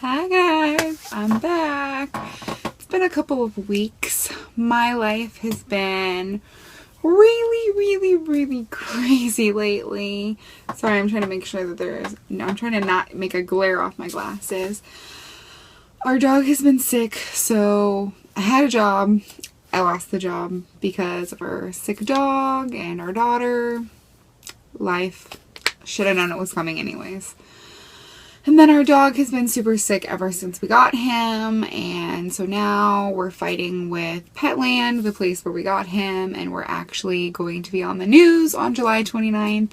Hi guys, I'm back. It's been a couple of weeks. My life has been really crazy lately. Sorry, I'm trying to make sure that I'm trying to not make a glare off my glasses. Our dog has been sick, so I had a job. I lost the job because of our sick dog and our daughter. Life. Should have known it was coming anyways. And then our dog has been super sick ever since we got him, and so now we're fighting with Petland, the place where we got him, and we're actually going to be on the news on July 29th,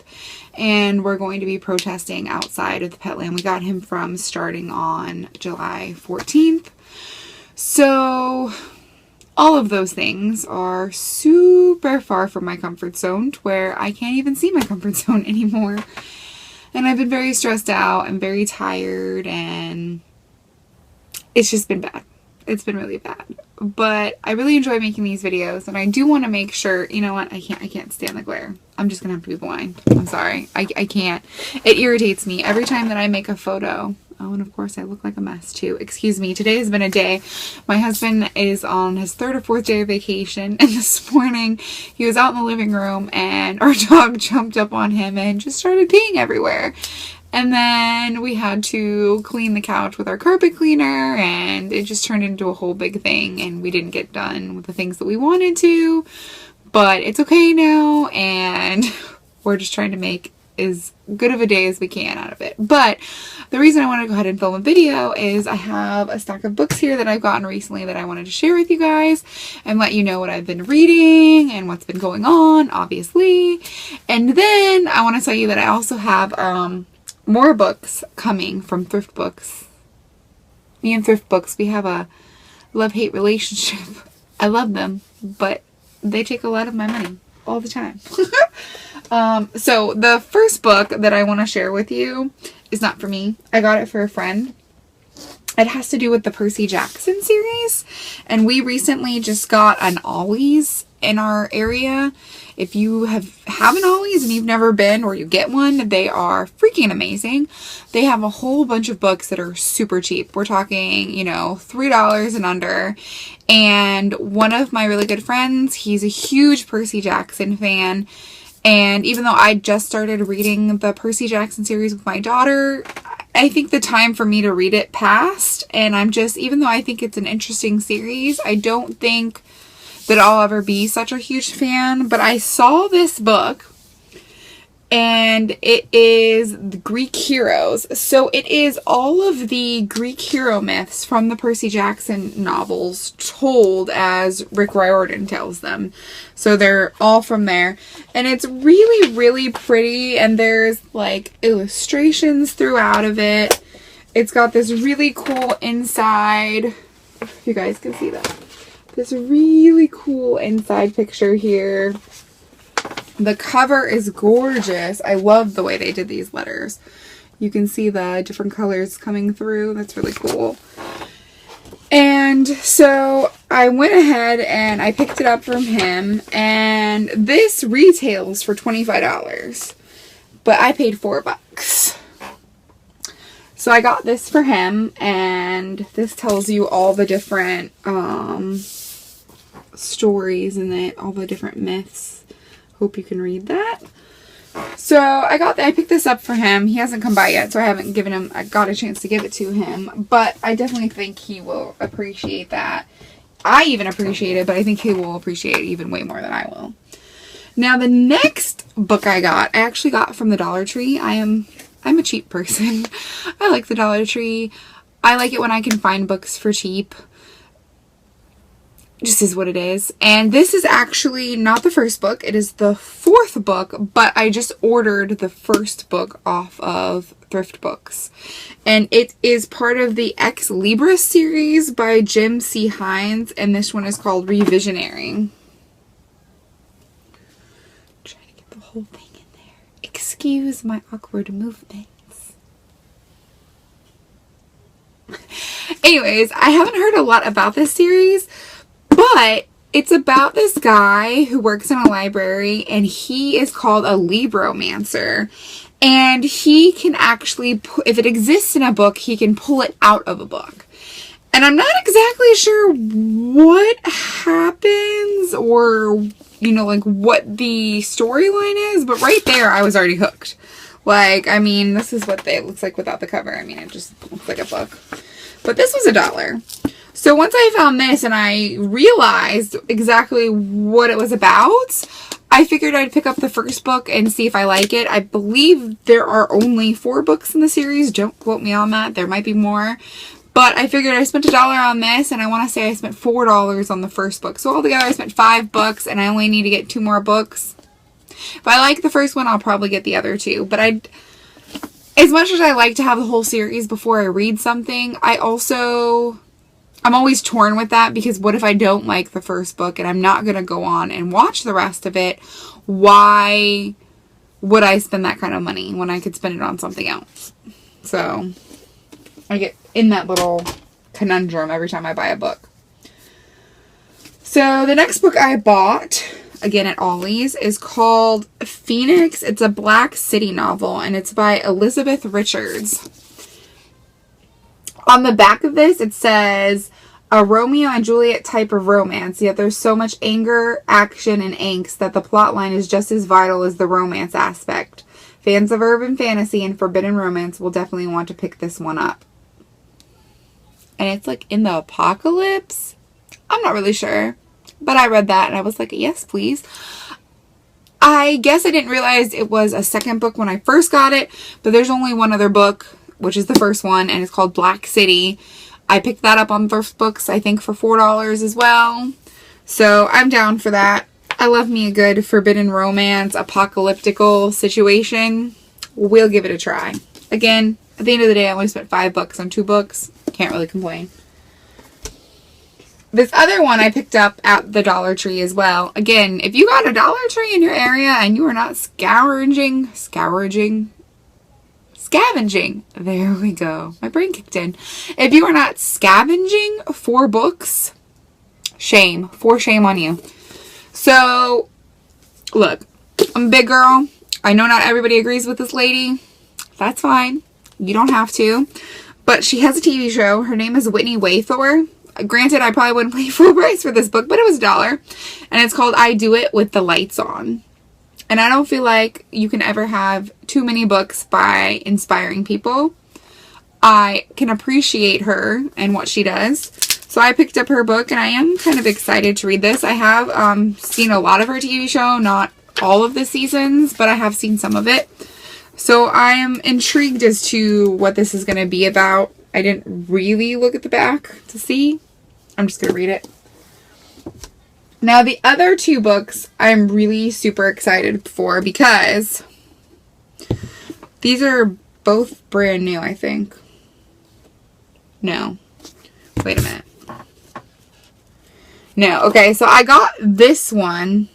and we're going to be protesting outside of the Petland we got him from starting on July 14th. So all of those things are super far from my comfort zone, to where I can't even see my comfort zone anymore. And I've been very stressed out and very tired, and it's just been bad. It's been really bad. But I really enjoy making these videos, and I do want to make sure, you know what, I can't stand the glare. I'm just gonna have to be blind. I'm sorry. I can't. It irritates me every time that I make a photo. Oh, and of course I look like a mess too. Excuse me. Today has been a day. My husband is on his 3rd or 4th day of vacation, and this morning he was out in the living room and our dog jumped up on him and just started peeing everywhere. And then we had to clean the couch with our carpet cleaner, and it just turned into a whole big thing, and we didn't get done with the things that we wanted to, but it's okay now, and we're just trying to make as good of a day as we can out of it. But the reason I want to go ahead and film a video is I have a stack of books here that I've gotten recently that I wanted to share with you guys and let you know what I've been reading and what's been going on, obviously. And then I want to tell you that I also have more books coming from Thrift Books. Me and Thrift Books, we have a love-hate relationship. I love them, but they take a lot of my money all the time. So the first book that I want to share with you is not for me. I got it for a friend. It has to do with the Percy Jackson series, and we recently just got an Ollie's in our area. If you have an Ollie's and you've never been, or you get one, they are freaking amazing. They have a whole bunch of books that are super cheap. We're talking, you know, $3 and under. And one of my really good friends, he's a huge Percy Jackson fan. And even though I just started reading the Percy Jackson series with my daughter, I think the time for me to read it passed. And I'm just, even though I think it's an interesting series, I don't think that I'll ever be such a huge fan. But I saw this book, and it is the Greek Heroes. So it is all of the Greek hero myths from the Percy Jackson novels told as Rick Riordan tells them. So they're all from there. And it's really pretty, and there's like illustrations throughout of it. It's got this really cool inside, if you guys can see that. This really cool inside picture here. The cover is gorgeous. I love the way they did these letters. You can see the different colors coming through. That's really cool. And so I went ahead and I picked it up from him, and this retails for $25, but I paid $4. So I got this for him, and this tells you all the different stories and all the different myths. Hope you can read that. So I picked this up for him. He hasn't come by yet, so I got a chance to give it to him, but I definitely think he will appreciate that. I even appreciate it, but I think he will appreciate it even way more than I will. Now, the next book I actually got from the Dollar Tree. I'm a cheap person. I like the Dollar Tree. I like it when I can find books for cheap. Just is what it is. And this is actually not the first book. It is the 4th book, but I just ordered the first book off of Thrift Books. And it is part of the Ex Libris series by Jim C. Hines, and this one is called Revisionary. Trying to get the whole thing in there. Excuse my awkward movements. Anyways, I haven't heard a lot about this series, but it's about this guy who works in a library, and he is called a Libromancer. And he can actually, if it exists in a book, he can pull it out of a book. And I'm not exactly sure what happens or, you know, like what the storyline is, but right there I was already hooked. Like, I mean, this is what it looks like without the cover. I mean, it just looks like a book. But this was $1. So once I found this and I realized exactly what it was about, I figured I'd pick up the first book and see if I like it. I believe there are only 4 books in the series. Don't quote me on that. There might be more. But I figured I spent $1 on this, and I want to say I spent $4 on the first book. So altogether I spent $5, and I only need to get 2 more books. If I like the first one, I'll probably get the other 2. But as much as I like to have the whole series before I read something, I'm always torn with that, because what if I don't like the first book and I'm not going to go on and watch the rest of it? Why would I spend that kind of money when I could spend it on something else? So I get in that little conundrum every time I buy a book. So the next book I bought, again at Ollie's, is called Phoenix. It's a Black City novel, and it's by Elizabeth Richards. On the back of this, it says, a Romeo and Juliet type of romance, yet there's so much anger, action, and angst that the plotline is just as vital as the romance aspect. Fans of urban fantasy and forbidden romance will definitely want to pick this one up. And it's like in the apocalypse? I'm not really sure. But I read that and I was like, yes, please. I guess I didn't realize it was a second book when I first got it. But there's only one other book, which is the first one. And it's called Black City. I picked that up on First Books, I think, for $4 as well. So I'm down for that. I love me a good forbidden romance, apocalyptical situation. We'll give it a try. Again, at the end of the day, I only spent $5 on 2 books. Can't really complain. This other one I picked up at the Dollar Tree as well. Again, if you got a Dollar Tree in your area and you are not scavenging. There we go. My brain kicked in. If you are not scavenging for books, shame. For shame on you. So, look, I'm a big girl. I know not everybody agrees with this lady. That's fine. You don't have to. But she has a TV show. Her name is Whitney Waythor. Granted, I probably wouldn't pay full price for this book, but it was $1. And it's called I Do It with the Lights On. And I don't feel like you can ever have too many books by inspiring people. I can appreciate her and what she does. So I picked up her book and I am kind of excited to read this. I have seen a lot of her TV show, not all of the seasons, but I have seen some of it. So I am intrigued as to what this is going to be about. I didn't really look at the back to see. I'm just going to read it. Now, the other 2 books I'm really super excited for because these are both brand new, I think. No. Wait a minute. No. Okay, so I got this one.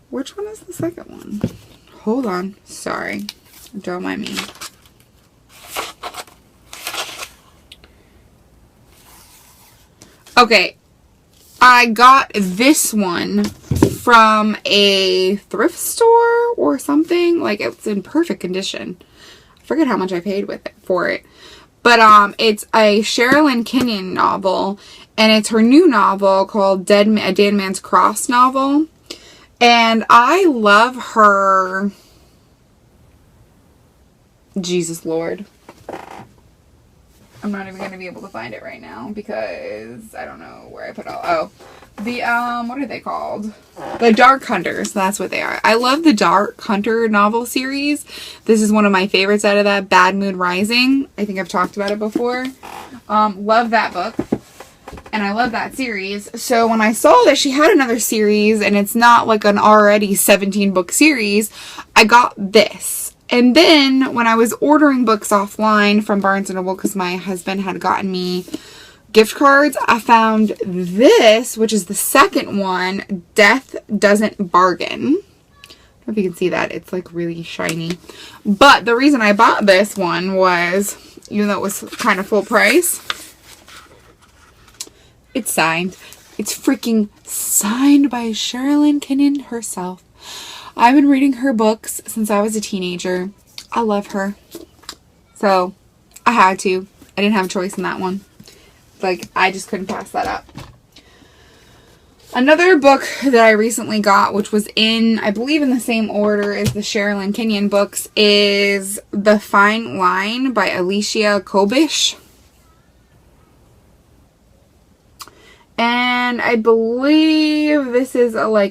Which one is the second one? Hold on. Sorry. Don't mind me. Okay. I got this one from a thrift store or something. Like, it's in perfect condition. I forget how much I paid for it. But it's a Sherilyn Kenyon novel. And it's her new novel called A Dead Man's Cross novel. And I love her... Jesus Lord. I'm not even going to be able to find it right now because I don't know where I put all... Oh. The, what are they called? The Dark Hunters. That's what they are. I love the Dark Hunter novel series. This is one of my favorites out of that. Bad Moon Rising. I think I've talked about it before. Love that book. And I love that series. So when I saw that she had another series and it's not like an already 17-book series, I got this. And then when I was ordering books offline from Barnes & Noble because my husband had gotten me gift cards, I found this, which is the second one, Death Doesn't Bargain. I don't know if you can see that. It's like really shiny. But the reason I bought this one was, even though it was kind of full price, it's signed. It's freaking signed by Sherilyn Kenyon herself. I've been reading her books since I was a teenager. I love her. So, I had to. I didn't have a choice in that one. Like, I just couldn't pass that up. Another book that I recently got, which was in, I believe in the same order as the Sherilyn Kenyon books, is The Fine Line by Alicia Kobish. And I believe this is I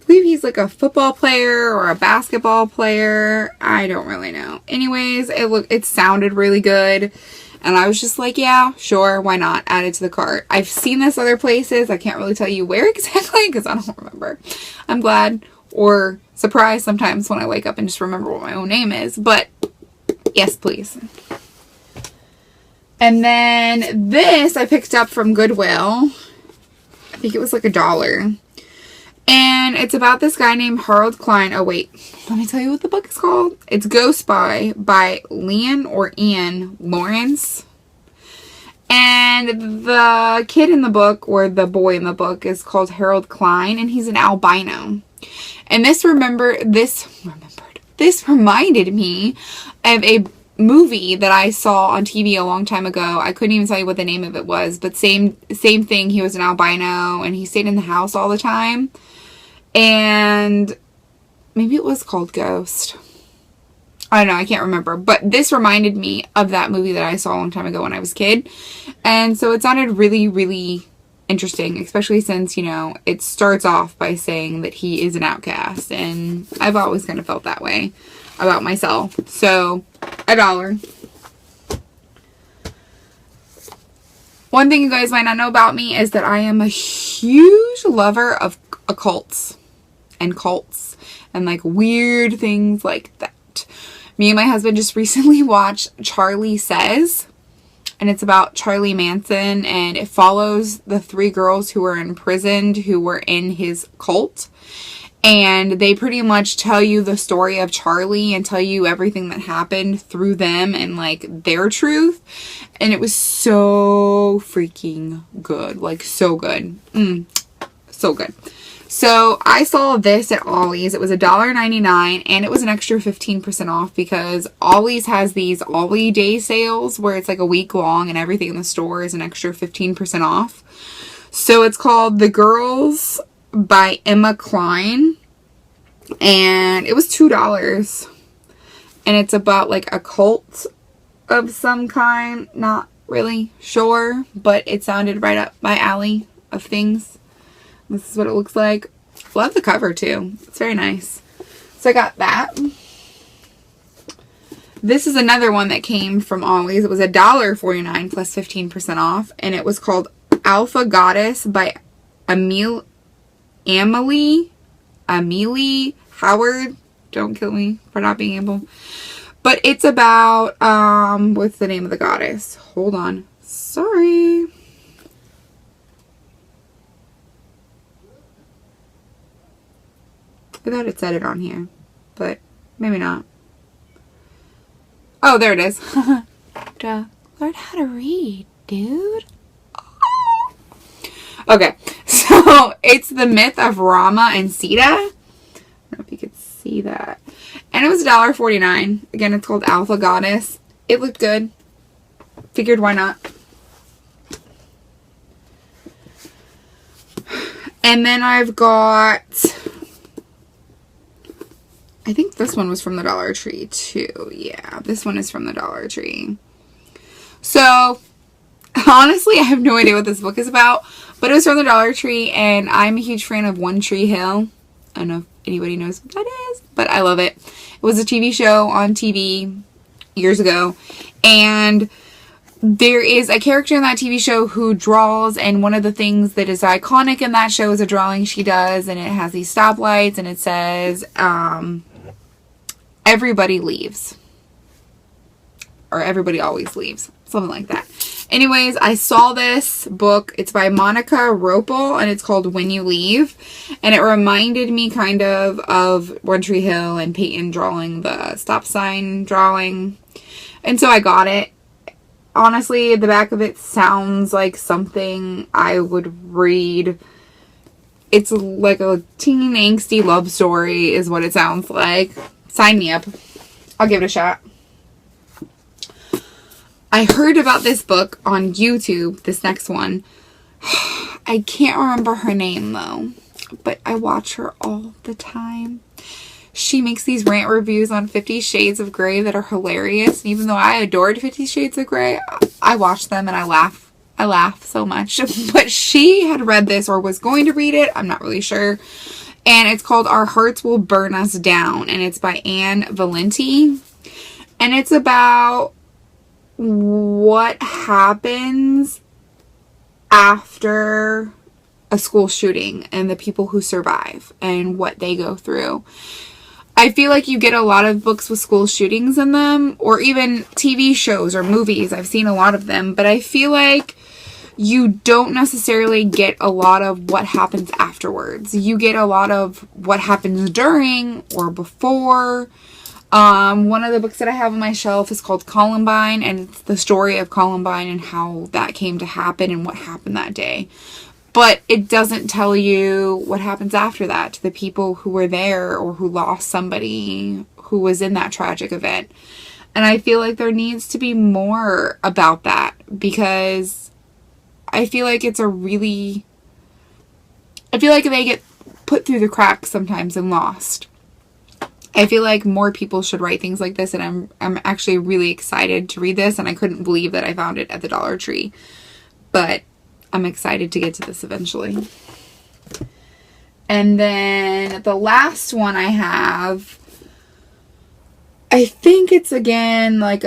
believe he's like a football player or a basketball player. I don't really know. Anyways, it sounded really good. And I was just like, yeah, sure, why not? Add it to the cart. I've seen this other places. I can't really tell you where exactly because I don't remember. I'm glad or surprised sometimes when I wake up and just remember what my own name is. But yes, please. And then this I picked up from Goodwill. I think it was like $1. And it's about this guy named Harold Klein. Oh, wait. Let me tell you what the book is called. It's Ghost Spy by Leon or Ian Lawrence. And the kid in the book, or the boy in the book, is called Harold Klein, and he's an albino. And this reminded me of a movie that I saw on TV a long time ago. I couldn't even tell you what the name of it was, but same thing. He was an albino, and he stayed in the house all the time. And maybe it was called Ghost. I don't know. I can't remember. But this reminded me of that movie that I saw a long time ago when I was a kid. And so it sounded really, really interesting. Especially since, you know, it starts off by saying that he is an outcast. And I've always kind of felt that way about myself. So, $1. One thing you guys might not know about me is that I am a huge lover of occults and cults and like weird things like that. Me and my husband just recently watched Charlie Says, and it's about Charlie Manson, and it follows the 3 girls who were imprisoned who were in his cult. And they pretty much tell you the story of Charlie and tell you everything that happened through them and like their truth. And it was so freaking good. Like so good. So good. So I saw this at Ollie's. It was $1.99 and it was an extra 15% off because Ollie's has these Ollie Day sales where it's like a week long and everything in the store is an extra 15% off. So it's called The Girls by Emma Klein, and it was $2, and it's about like a cult of some kind. Not really sure, but it sounded right up my alley of things. This is what it looks like. Love the cover too. It's very nice. So I got that. This is another one that came from Ollie's. It was $1.49 plus 15% off, and it was called Alpha Goddess by Amelie Howard. Don't kill me for not being able. But it's about, what's the name of the goddess? Hold on. Sorry. I thought it said it on here, but maybe not. Oh, there it is. Learn how to read, dude. Okay, so it's the myth of Rama and Sita. I don't know if you could see that. And it was $1.49. Again, it's called Alpha Goddess. It looked good. Figured why not. And then I've got, I think this one was from the Dollar Tree too. Yeah, this one is from the Dollar Tree. So, honestly, I have no idea what this book is about, but it was from the Dollar Tree, and I'm a huge fan of One Tree Hill. I don't know if anybody knows what that is, but I love it. It was a TV show on TV years ago, and there is a character in that TV show who draws, and one of the things that is iconic in that show is a drawing she does, and it has these stoplights, and it says, everybody leaves. Or everybody always leaves. Something like that. Anyways, I saw this book. It's by Monica Ropel, and it's called When You Leave. And it reminded me kind of One Tree Hill and Peyton drawing the stop sign drawing. And so I got it. Honestly, the back of it sounds like something I would read It's like a teen angsty love story is what it sounds like. Sign me up. I'll give it a shot. I heard about this book on YouTube, this next one. I can't remember her name though, but I watch her all the time. She makes these rant reviews on 50 Shades of Grey that are hilarious. And even though I adored 50 Shades of Grey, I watch them and I laugh. I laugh so much. But she had read this or was going to read it. I'm not really sure. And it's called Our Hearts Will Burn Us Down. And it's by Anne Valenti. And it's about what happens after a school shooting and the people who survive and what they go through. I feel like you get a lot of books with school shootings in them, or even TV shows or movies. I've seen a lot of them, but I feel like you don't necessarily get a lot of what happens afterwards. You get a lot of what happens during or before. One of the books that I have on my shelf is called Columbine, and it's the story of Columbine and how that came to happen and what happened that day. But it doesn't tell you what happens after that to the people who were there or who lost somebody who was in that tragic event. And I feel like there needs to be more about that, because I feel like it's I feel like they get put through the cracks sometimes and lost. I feel like more people should write things like this, and I'm actually really excited to read this, and I couldn't believe that I found it at the Dollar Tree. But I'm excited to get to this eventually. And then the last one I have, I think it's again like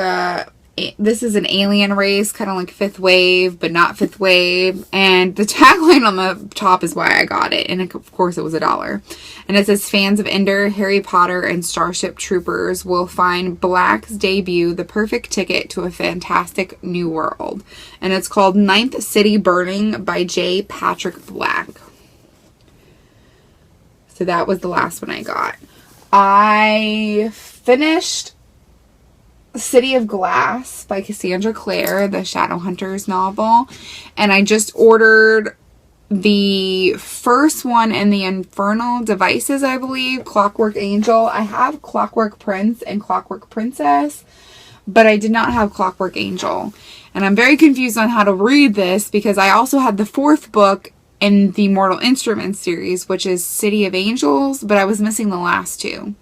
this is an alien race, kind of like Fifth Wave, but not Fifth Wave. And the tagline on the top is why I got it. And of course it was $1. And it says, fans of Ender, Harry Potter, and Starship Troopers will find Black's debut the perfect ticket to a fantastic new world. And it's called Ninth City Burning by J. Patrick Black. So that was the last one I got. I finished City of Glass by Cassandra Clare, the Shadowhunters novel, and I just ordered the first one in the Infernal Devices, I believe, Clockwork Angel. I have Clockwork Prince and Clockwork Princess, but I did not have Clockwork Angel, and I'm very confused on how to read this because I also had the fourth book in the Mortal Instruments series, which is City of Angels, but I was missing the last two.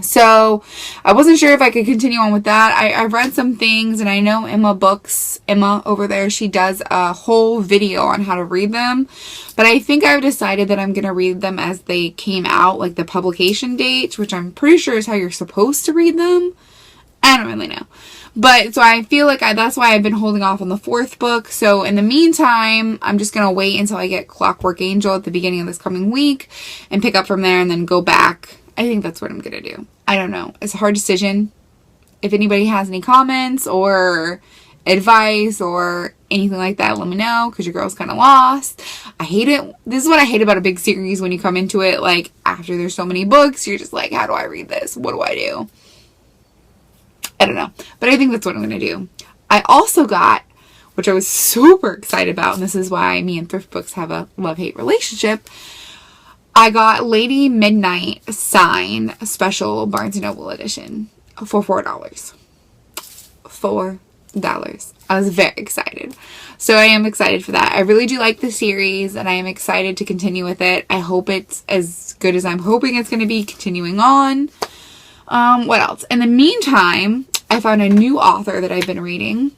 So I wasn't sure if I could continue on with that. I read some things, and I know Emma over there, she does a whole video on how to read them. But I think I've decided that I'm going to read them as they came out, like the publication date, which I'm pretty sure is how you're supposed to read them. I don't really know. But so I feel like that's why I've been holding off on the fourth book. So in the meantime, I'm just going to wait until I get Clockwork Angel at the beginning of this coming week and pick up from there and then go back. I think that's what I'm going to do. I don't know. It's a hard decision. If anybody has any comments or advice or anything like that, let me know, because your girl's kind of lost. I hate it. This is what I hate about a big series when you come into it. Like, after there's so many books, you're just like, how do I read this? What do I do? I don't know. But I think that's what I'm going to do. I also got, which I was super excited about, and this is why me and thrift books have a love-hate relationship, I got Lady Midnight signed special Barnes & Noble edition for $4. $4. I was very excited. So I am excited for that. I really do like the series, and I am excited to continue with it. I hope it's as good as I'm hoping it's going to be continuing on. What else? In the meantime, I found a new author that I've been reading.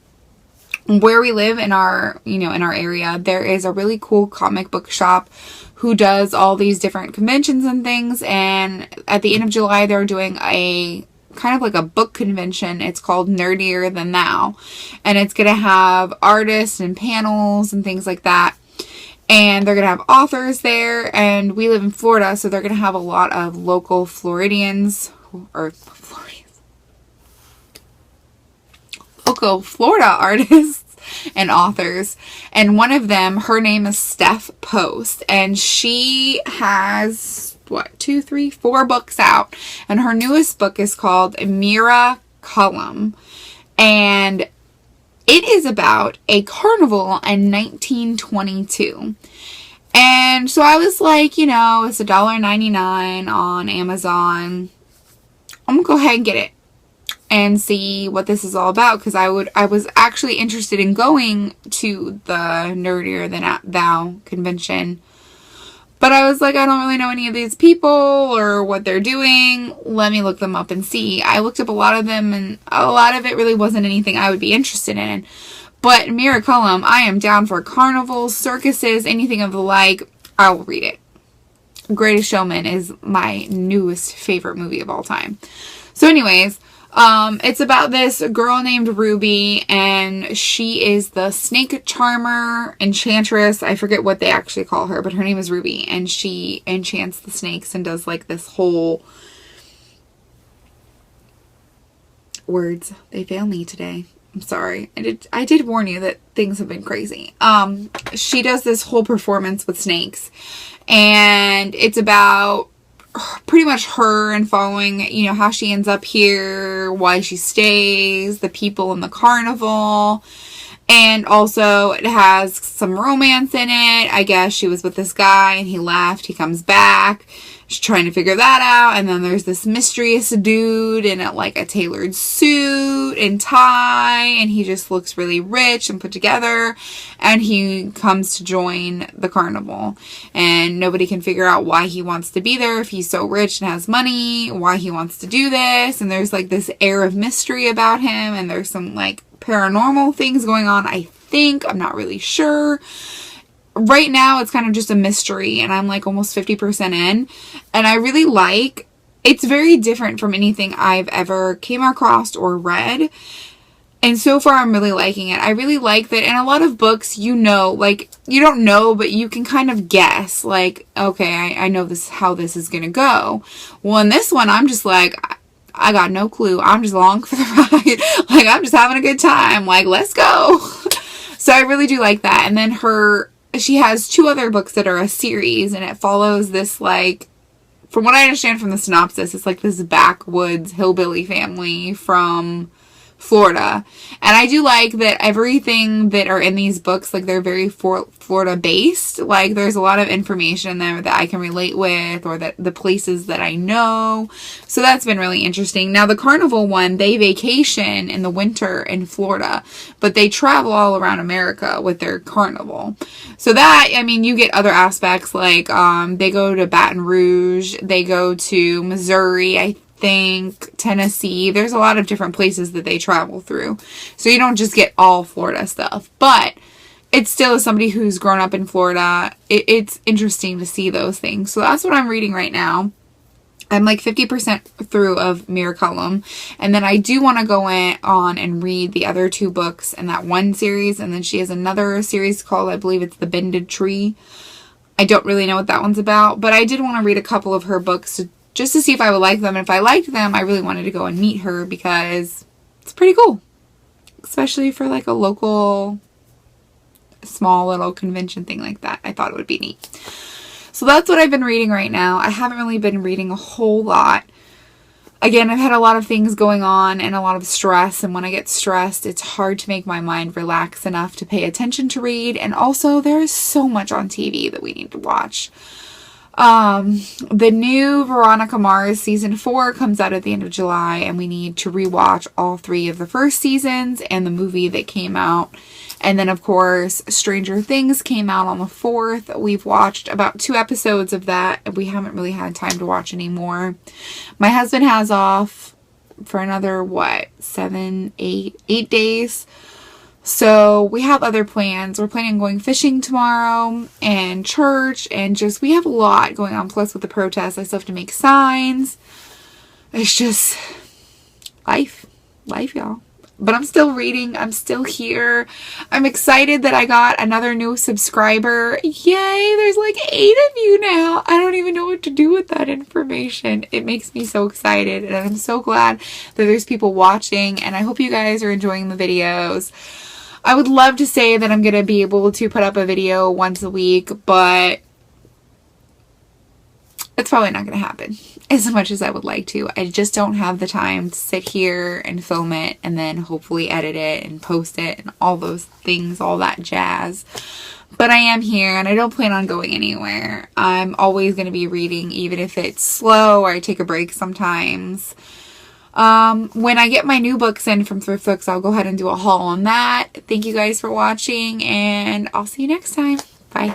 Where we live in our area, there is a really cool comic book shop who does all these different conventions and things. And at the end of July, they're doing a kind of like a book convention. It's called Nerdier Than Thou. And it's going to have artists and panels and things like that. And they're going to have authors there. And we live in Florida, so they're going to have a lot of local local Florida artists and authors. And one of them, her name is Steph Post, and she has 4 books out, and her newest book is called Mira Cullum, and it is about a carnival in 1922. And so I was like, you know, it's $1.99 on Amazon. I'm gonna go ahead and get it and see what this is all about, because I was actually interested in going to the Nerdier Than Thou convention, but I was like, I don't really know any of these people or what they're doing. Let me look them up and see. I looked up a lot of them, and a lot of it really wasn't anything I would be interested in. But Miraculum, I am down for carnivals, circuses, anything of the like. I will read it. Greatest Showman is my newest favorite movie of all time. So anyways, it's about this girl named Ruby, and she is the snake charmer, enchantress. I forget what they actually call her, but her name is Ruby, and she enchants the snakes and does like this whole... Words, they fail me today. I'm sorry. I did warn you that things have been crazy. She does this whole performance with snakes, and it's about pretty much her and following, you know, how she ends up here, why she stays, the people in the carnival, and also it has some romance in it. I guess she was with this guy and he left, he comes back, she's trying to figure that out, and then there's this mysterious dude in like a tailored suit and tie, and he just looks really rich and put together, and he comes to join the carnival, and nobody can figure out why he wants to be there if he's so rich and has money, why he wants to do this, and there's like this air of mystery about him, and there's some like paranormal things going on, I think. I'm not really sure. Right now, it's kind of just a mystery, and I'm like almost 50% in, and I really like, it's very different from anything I've ever came across or read, and so far I'm really liking it. I really like that in a lot of books, you know, like, you don't know, but you can kind of guess, like, okay, I know this, how this is gonna go. Well, in this one, I'm just like, I got no clue. I'm just along for the ride. Like, I'm just having a good time. Like, let's go. So I really do like that. And then she has 2 other books that are a series, and it follows this, like, from what I understand from the synopsis, it's like this backwoods hillbilly family from Florida. And I do like that everything that are in these books, like, they're very Florida based. Like, there's a lot of information in there that I can relate with, or that the places that I know. So that's been really interesting. Now, the carnival one, they vacation in the winter in Florida, but they travel all around America with their carnival. So that, I mean, you get other aspects, like, they go to Baton Rouge, they go to Missouri, I think, Tennessee. There's a lot of different places that they travel through. So you don't just get all Florida stuff. But it's still, as somebody who's grown up in Florida, it's interesting to see those things. So that's what I'm reading right now. I'm like 50% through of Miraculum. And then I do want to go on and read the other 2 books in that one series. And then she has another series called, I believe it's The Bended Tree. I don't really know what that one's about. But I did want to read a couple of her books just to see if I would like them. And if I liked them, I really wanted to go and meet her, because it's pretty cool. Especially for like a local, small little convention thing like that. I thought it would be neat. So that's what I've been reading right now. I haven't really been reading a whole lot. Again, I've had a lot of things going on and a lot of stress. And when I get stressed, it's hard to make my mind relax enough to pay attention to read. And also, there is so much on TV that we need to watch. The new Veronica Mars season 4 comes out at the end of July, and we need to rewatch all 3 of the first seasons and the movie that came out. And then, of course, Stranger Things came out on the 4th. We've watched about 2 episodes of that. We haven't really had time to watch any more. My husband has off for another, 8 days. So we have other plans. We're planning on going fishing tomorrow, and church, and just, we have a lot going on. Plus with the protests, I still have to make signs. It's just life, y'all. But I'm still reading. I'm still here. I'm excited that I got another new subscriber. Yay, there's like 8 of you now. I don't even know what to do with that information. It makes me so excited, and I'm so glad that there's people watching, and I hope you guys are enjoying the videos. I would love to say that I'm going to be able to put up a video once a week, but it's probably not going to happen as much as I would like to. I just don't have the time to sit here and film it and then hopefully edit it and post it and all those things, all that jazz. But I am here and I don't plan on going anywhere. I'm always going to be reading, even if it's slow or I take a break sometimes. When I get my new books in from Thrift Books, I'll go ahead and do a haul on that. Thank you guys for watching, and I'll see you next time. Bye.